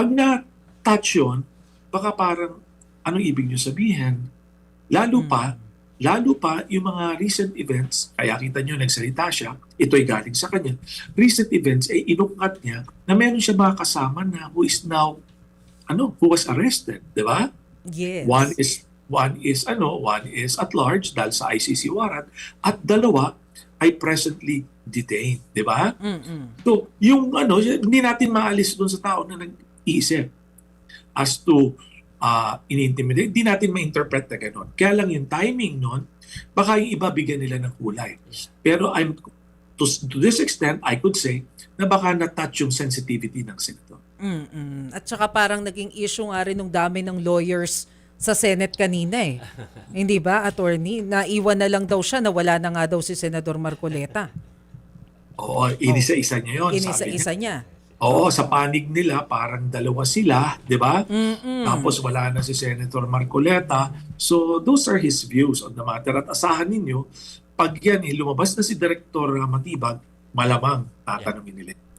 Pag na-touch yun, baka parang anong ibig nyo sabihin? Lalo pa, Mm. lalo pa yung mga recent events, kaya kita nyo nagsalita siya, ito'y galing sa kanya. Recent events ay inungkat niya na meron siya mga kasama na who is now, who was arrested, di ba? One Yes. is one is at large dahil sa ICC warrant at dalawa ay presently detained, di ba? Mm. So, yung hindi natin maalis doon sa tao na nag-iisip as to in-intimidate. Hindi natin ma-interpret na gano'n. Kaya lang yung timing noon, baka yung iba bigyan nila ng kulay. Pero to this extent, I could say na baka na-touch yung sensitivity ng senator. Mm. At saka parang naging issue nga rin nung dami ng lawyers sa Senate kanina eh. Hindi ba, attorney? Naiwan na lang daw siya na wala na nga daw si Senador Marcoleta. Oo, Oh, inisa-isa niya yun. Sabi niya, inisa-isa niya. oo, sa panig nila, parang dalawa sila, di ba? Mm. Tapos wala na si Senator Marcoleta. So those are his views on the matter. At asahan ninyo, pag yan lumabas na si Director Matibag, malamang tatanungin nila.